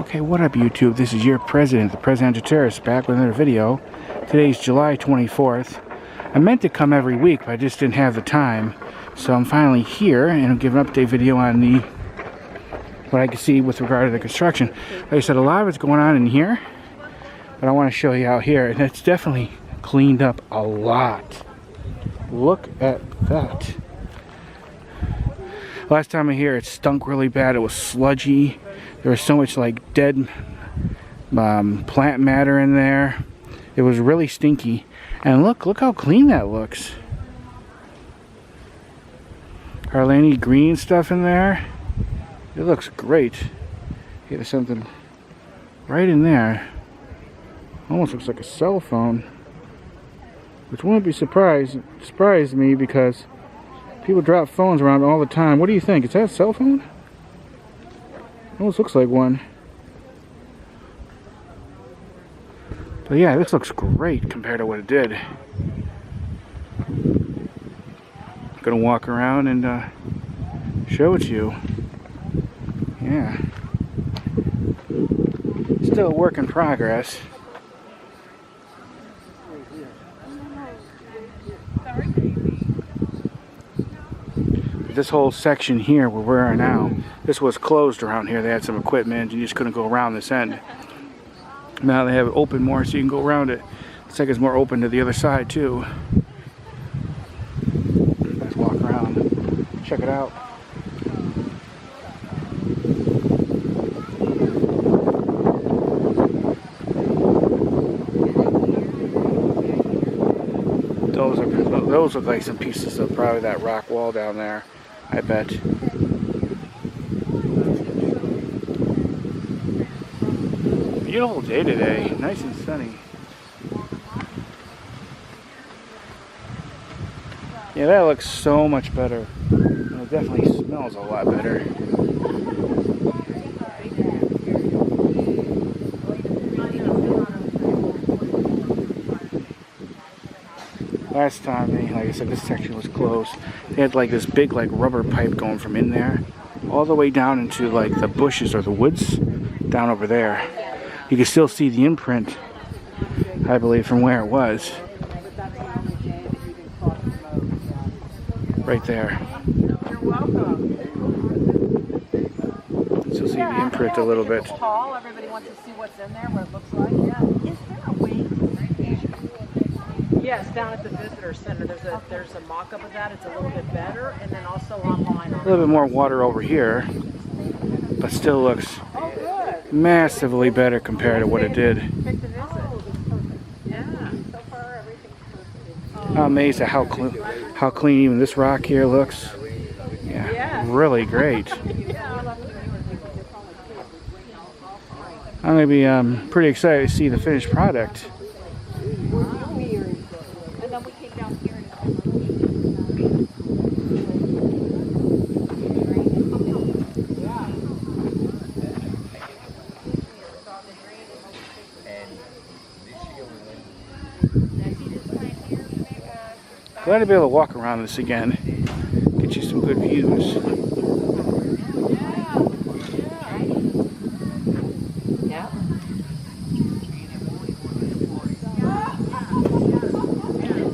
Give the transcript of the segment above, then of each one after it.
Okay, what up YouTube? This is your president, the Presidential Tourist, back with another video. Today's July 24th. I meant to come every week, but I just didn't have the time. So I'm finally here, and I'll give an update video on what I can see with regard to the construction. Like I said, a lot of it's going on in here, but I want to show you out here, and it's definitely cleaned up a lot. Look at that. Last time I was here, it stunk really bad. It was sludgy. There was so much like dead plant matter in there. It was really stinky. And look how clean that looks. Hardly any green stuff in there. It looks great. Hey, there's something right in there. Almost looks like a cell phone. Which wouldn't be surprised me because people drop phones around all the time. What do you think? Is that a cell phone? Almost looks like one. But yeah, this looks great compared to what it did. I'm gonna walk around and show it to you. Yeah. Still a work in progress. This whole section here where we are now, this was closed around here. They had some equipment and you just couldn't go around this end. Now they have it open more so you can go around it. Looks like it's more open to the other side too. Let's walk around, check it out. Those look like some pieces of probably that rock wall down there, I bet. Beautiful day today, nice and sunny. Yeah, that looks so much better. And it definitely smells a lot better. Last time, like I said, this section was closed. They had like this big like rubber pipe going from in there all the way down into like the bushes or the woods down over there. You can still see the imprint, I believe, from where it was. Right there. You're welcome. Still see the imprint a little bit. It's tall. Everybody wants to see what's in there, what it looks like. Yeah. Is there a way? Yes, down at the visitor center. There's a mock-up of that. It's a little bit better, and then also online. A little bit more water over here, but still looks massively better compared to what it did. I'm amazed at how clean even this rock here looks. Yeah, really great. I'm gonna be pretty excited to see the finished product. Glad to be able to walk around this again, get you some good views.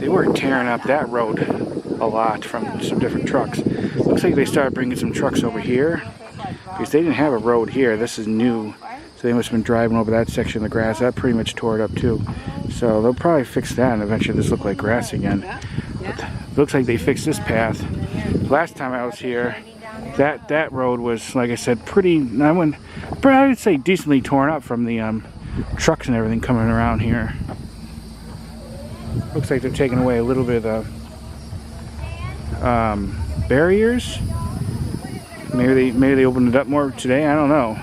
They were tearing up that road a lot from some different trucks. Looks like they started bringing some trucks over here because they didn't have a road here. This is new, so they must have been driving over that section of the grass. That pretty much tore it up too. So they'll probably fix that and eventually this look like grass again. Looks like they fixed this path. Last time I was here, that road was, like I said, I would say decently torn up from the trucks and everything coming around here. Looks like they're taking away a little bit of the barriers. Maybe they opened it up more today. I don't know.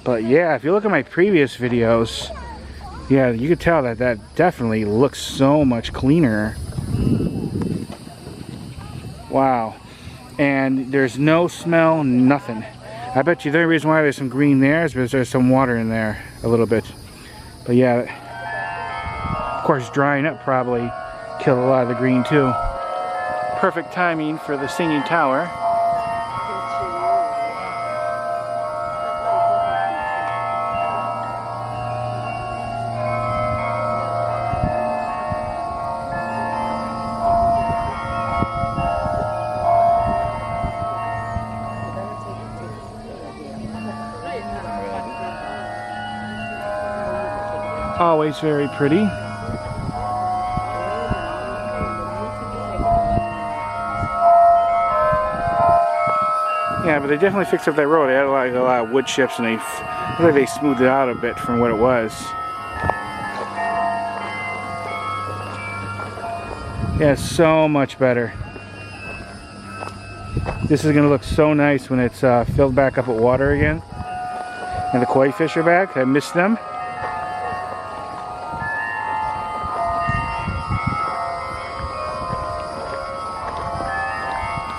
But yeah, if you look at my previous videos, yeah, you could tell that definitely looks so much cleaner. Wow. And there's no smell, nothing. I bet you the only reason why there's some green there is because there's some water in there a little bit. But yeah, of course drying up probably killed a lot of the green too. Perfect timing for the singing tower. always very pretty. Yeah, but they definitely fixed up that road. They had a lot of wood chips, and looked like they smoothed it out a bit from what it was. Yeah, so much better. This is going to look so nice when it's filled back up with water again. And the koi fish are back. I missed them.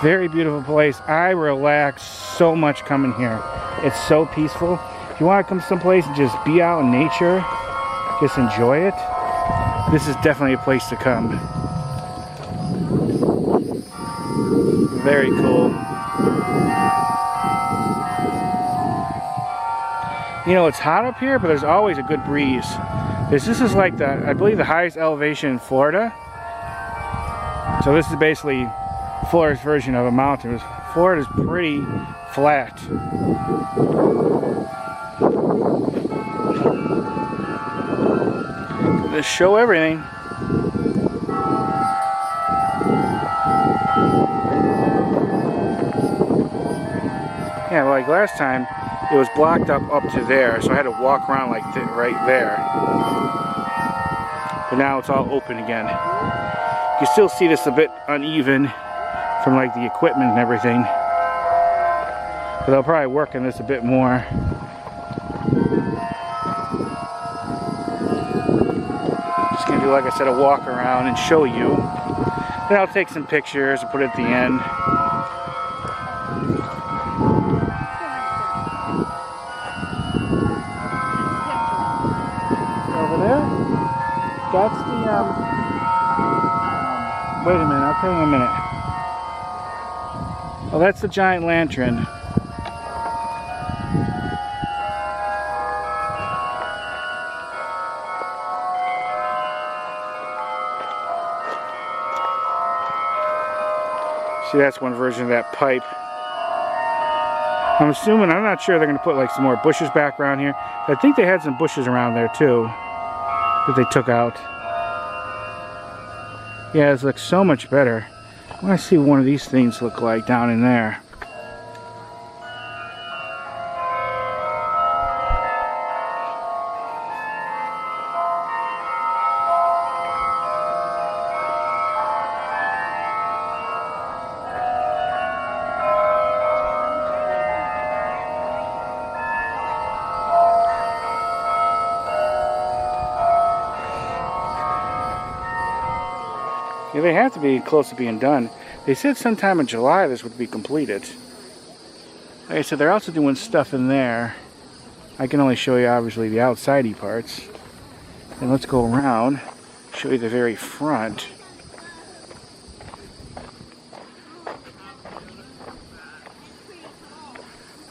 Very beautiful place. I relax so much coming here. It's so peaceful. If you want to come someplace and just be out in nature, just enjoy it, this is definitely a place to come. Very cool. You know, it's hot up here, but there's always a good breeze. This is like I believe the highest elevation in Florida. So this is basically Florida's version of a mountain. Florida's pretty flat. Just show everything. Yeah, like last time, it was blocked up to there, so I had to walk around like right there. But now it's all open again. You still see this a bit uneven from like the equipment and everything, but they'll probably work on this a bit more. Just gonna do, like I said, a walk around and show you. Then I'll take some pictures and put it at the end. Over there, that's the wait a minute, I'll tell you in a minute. Well, that's the giant lantern. See, that's one version of that pipe. I'm assuming, I'm not sure, they're going to put like some more bushes back around here. I think they had some bushes around there too that they took out. Yeah, this looks so much better. I want to see what one of these things look like down in there. Yeah, they have to be close to being done. They said sometime in July this would be completed. Like I said, they're also doing stuff in there. I can only show you obviously the outsidey parts. And let's go around, show you the very front.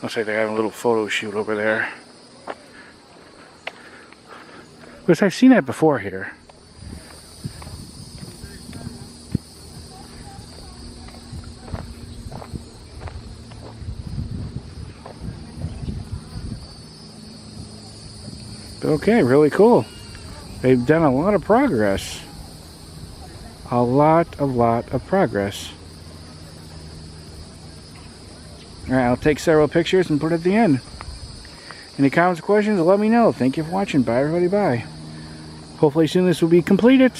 Looks like they're having a little photo shoot over there. Because I've seen that before here. Okay, really cool. They've done a lot of progress. A lot of progress. Alright, I'll take several pictures and put it at the end. Any comments or questions, let me know. Thank you for watching. Bye everybody, bye. Hopefully soon this will be completed.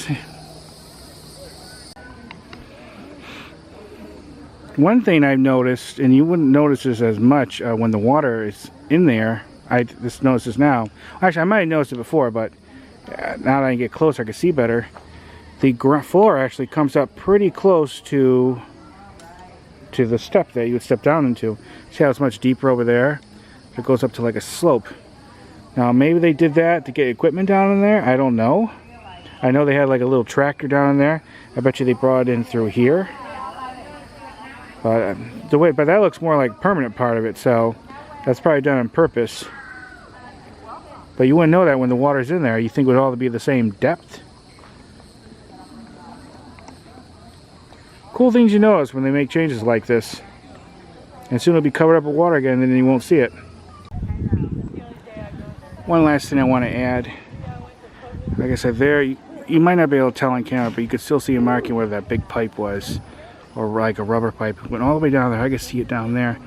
One thing I've noticed, and you wouldn't notice this as much when the water is in there, I just noticed this now. Actually, I might have noticed it before, but now that I get closer, I can see better. The floor actually comes up pretty close to the step that you would step down into. See how it's much deeper over there? It goes up to like a slope. Now, maybe they did that to get equipment down in there. I don't know. I know they had like a little tractor down in there. I bet you they brought it in through here. But but that looks more like permanent part of it, so that's probably done on purpose. But you wouldn't know that when the water's in there. You think it would all be the same depth. Cool things you notice when they make changes like this. And soon it'll be covered up with water again, and then you won't see it. One last thing I want to add. Like I said, there, you might not be able to tell on camera, but you could still see a marking where that big pipe was. Or like a rubber pipe. It went all the way down there. I could see it down there.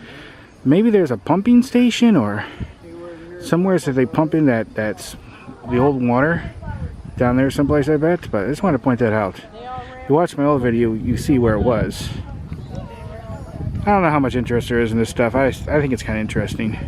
Maybe there's a pumping station or somewhere that they pump in that's the old water down there someplace, I bet. But I just want to point that out. If you watch my old video, you see where it was. I don't know how much interest there is in this stuff. I think it's kind of interesting.